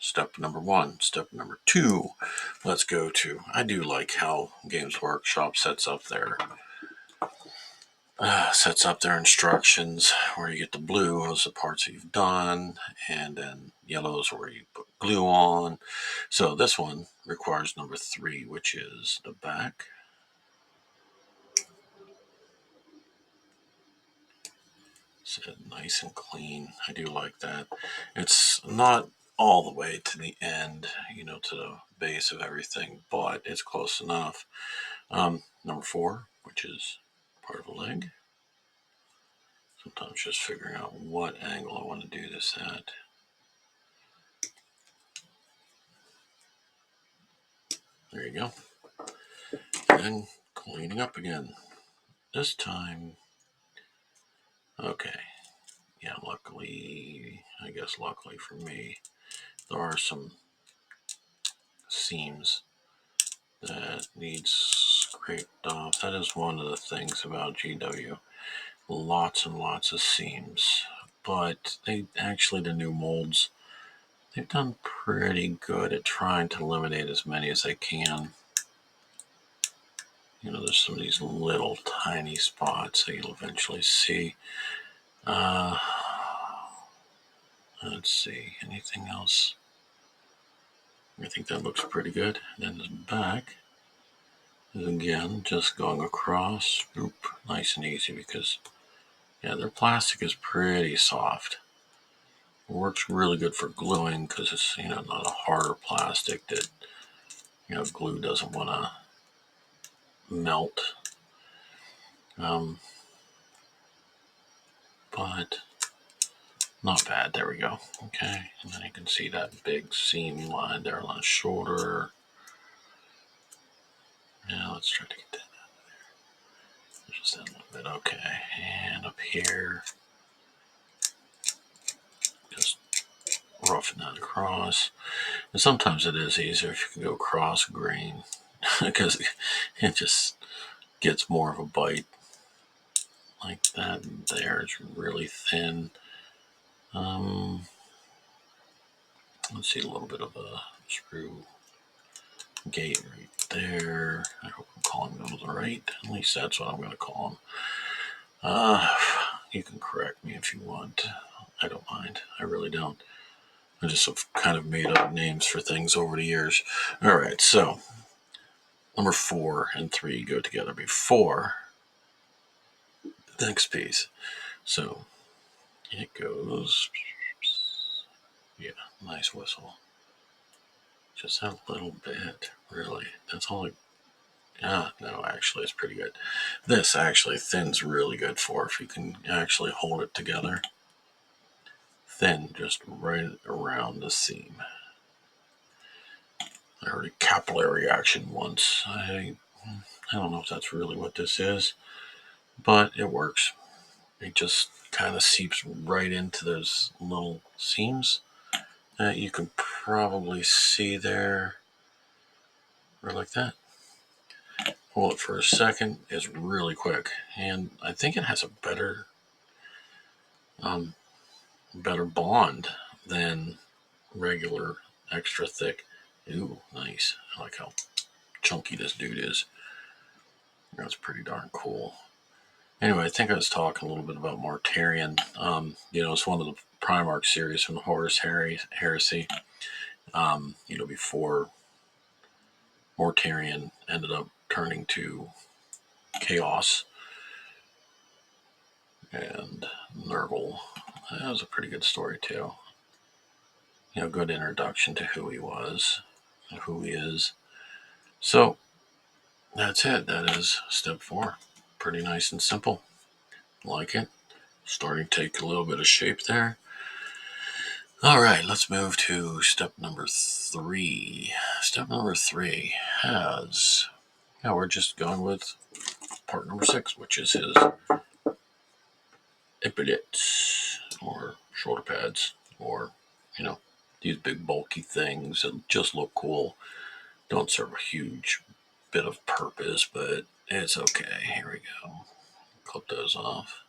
step number 1. Step number 2, let's go to, I do like how Games Workshop sets up their instructions, where you get the blue as the parts that you've done, and then yellows where you put glue on. So this one requires number 3, which is the back. So nice and clean. I do like that. It's not all the way to the end, to the base of everything, but it's close enough. Number 4, which is part of a leg. Sometimes just figuring out what angle I want to do this at. There you go. And cleaning up again. This time, okay. Yeah, luckily for me, there are some seams that need scraped off. That is one of the things about GW. Lots and lots of seams. But the new molds, they've done pretty good at trying to eliminate as many as they can. There's some of these little tiny spots that you'll eventually see. Let's see, anything else? I think that looks pretty good. And then the back is again just going across. Oop, nice and easy because, their plastic is pretty soft. It works really good for gluing because it's, not a harder plastic that, glue doesn't want to melt. But not bad. There we go. Okay, and then you can see that big seam line there on the shoulder. Now let's try to get that out of there. Just a little bit. Okay, and up here, just roughing that across. And sometimes it is easier if you can go cross grain because it just gets more of a bite. Like that there is really thin. Let's see, a little bit of a screw gate right there. I hope I'm calling those right. At least that's what I'm going to call them. You can correct me if you want. I don't mind. I really don't. I just have kind of made up names for things over the years. All right, so number 4 and 3 go together before the next piece. So it goes, yeah, nice whistle. Just a little bit, really. That's all no, actually, it's pretty good. This actually thins really good for if you can actually hold it together. Thin just right around the seam. I heard a capillary action once. I don't know if that's really what this is, but it works. It just kind of seeps right into those little seams that you can probably see there, right like that. Hold it for a second. It's really quick, and I think it has a better bond than regular extra thick. Ooh, nice. I like how chunky this dude is. That's pretty darn cool. Anyway, I think I was talking a little bit about Mortarion. It's one of the Primarch series from the Horus Heresy. Before Mortarion ended up turning to Chaos and Nurgle. That was a pretty good story too. Good introduction to who he was and who he is. So that's it. That is step 4. Pretty nice and simple. Like it. Starting to take a little bit of shape there. All right, let's move to step number 3. Step number 3 has, we're just going with part number 6, which is his epaulettes or shoulder pads, or, these big bulky things that just look cool. Don't serve a huge bit of purpose, but it's okay. Here we go. Clip those off.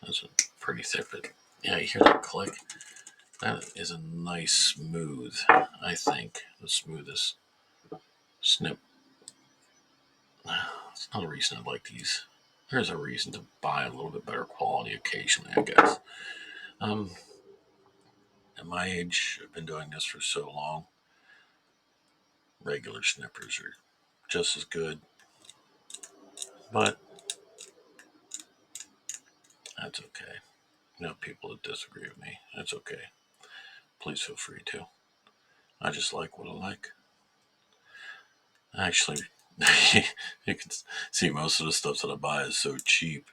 That's a pretty thick, but yeah, you hear that click? That is a nice smooth, I think, the smoothest snip. It's not a reason I like these. There's a reason to buy a little bit better quality occasionally, I guess. At my age, I've been doing this for so long. Regular snippers are just as good, but that's okay. You know, people that disagree with me, that's okay. Please feel free to. I just like what I like. Actually, you can see most of the stuff that I buy is so cheap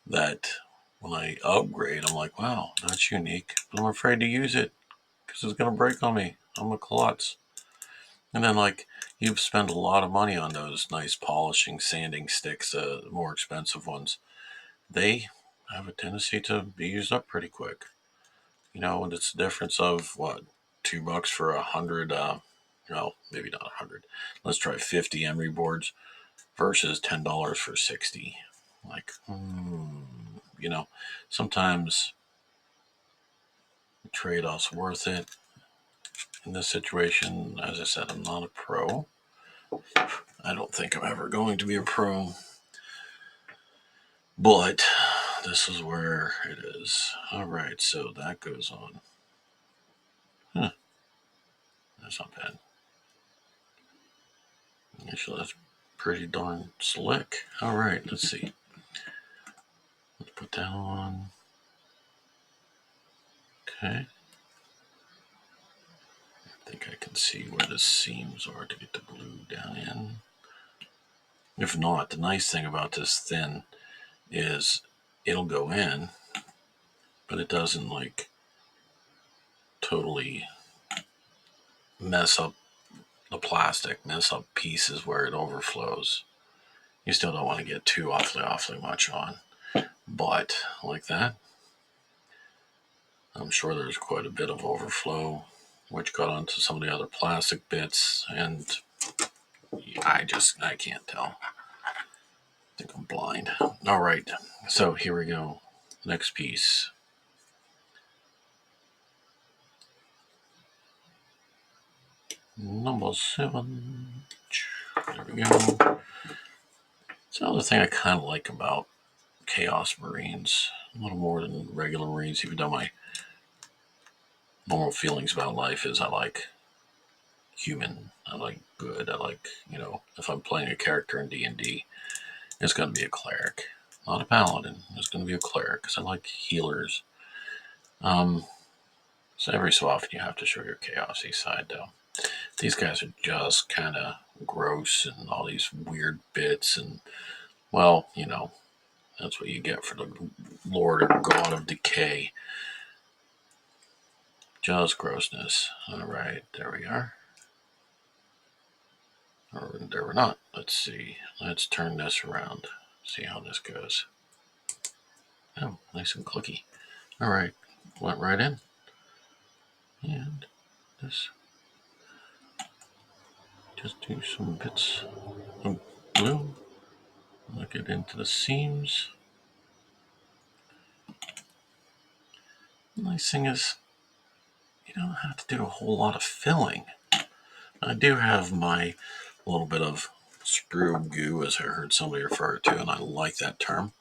that when I upgrade, I'm like, wow, that's unique, but I'm afraid to use it because it's going to break on me. I'm a klutz. And then, like, you spend a lot of money on those nice polishing, sanding sticks, more expensive ones. They have a tendency to be used up pretty quick. You know, and it's the difference of what, $2 for 100, no, maybe not 100. Let's try 50 emery boards versus $10 for 60. Like, you know, sometimes the trade off's worth it. In this situation, as I said, I'm not a pro. I don't think I'm ever going to be a pro. But this is where it is. Alright, so that goes on. That's not bad. Actually, that's pretty darn slick. Alright, let's see. Let's put that on. Okay. I think I can see where the seams are to get the glue down in. If not, the nice thing about this thin is it'll go in, but it doesn't like totally mess up the plastic, mess up pieces where it overflows. You still don't want to get too awfully much on, but like that, I'm sure there's quite a bit of overflow, which got onto some of the other plastic bits, and I can't tell. I think I'm blind. All right, so here we go. Next piece. Number 7. There we go. It's another thing I kind of like about Chaos Marines. A little more than regular Marines, even though my normal feelings about life is I like human. I like good. I like, if I'm playing a character in D&D, it's going to be a cleric. Not a paladin. It's going to be a cleric because I like healers. So every so often you have to show your chaosy side, though. These guys are just kind of gross and all these weird bits, and well, that's what you get for the Lord or God of Decay. Just grossness. All right, there we are. Or there we're not. Let's see. Let's turn this around. See how this goes. Oh, nice and clicky. All right, went right in. And this. Just do some bits of glue. Look it into the seams. The nice thing is, you don't have to do a whole lot of filling. I do have my little bit of sprue goo, as I heard somebody refer to, and I like that term.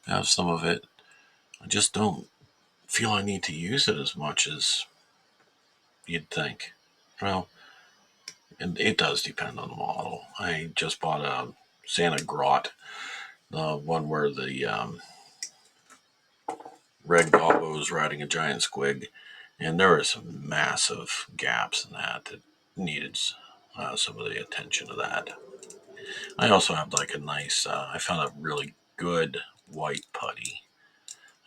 I have some of it. I just don't feel I need to use it as much as you'd think. Well, it does depend on the model. I just bought a Santa Grot, the one where the red gobbo is riding a giant squig, and there were some massive gaps in that needed some of the attention of that. I also have like a nice, I found a really good white putty.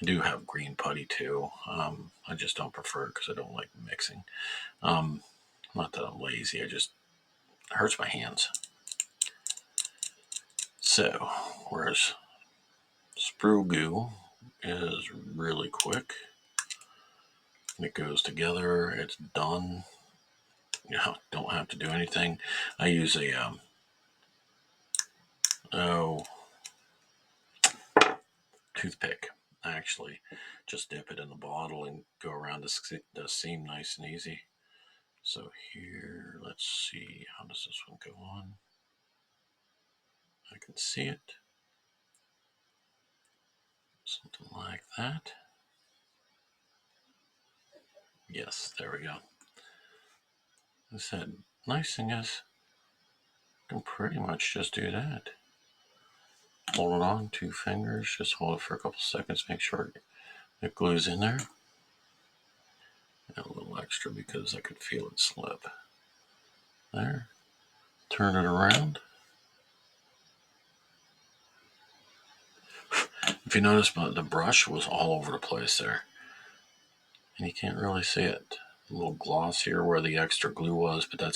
I do have green putty too. I just don't prefer it because I don't like mixing. Not that I'm lazy, it hurts my hands. So, whereas sprue goo is really quick. It goes together, it's done. Don't have to do anything. I use a toothpick. actually just dip it in the bottle and go around the seam nice and easy. So here, let's see, how does this one go on? I can see it. Something like that. Yes, there we go. I said, nice thing is, I can pretty much just do that. Hold it on, 2 fingers, just hold it for a couple seconds, make sure it glues in there. And a little extra because I could feel it slip. There. Turn it around. If you notice, the brush was all over the place there. And you can't really see it. A little gloss here where the extra glue was, but that's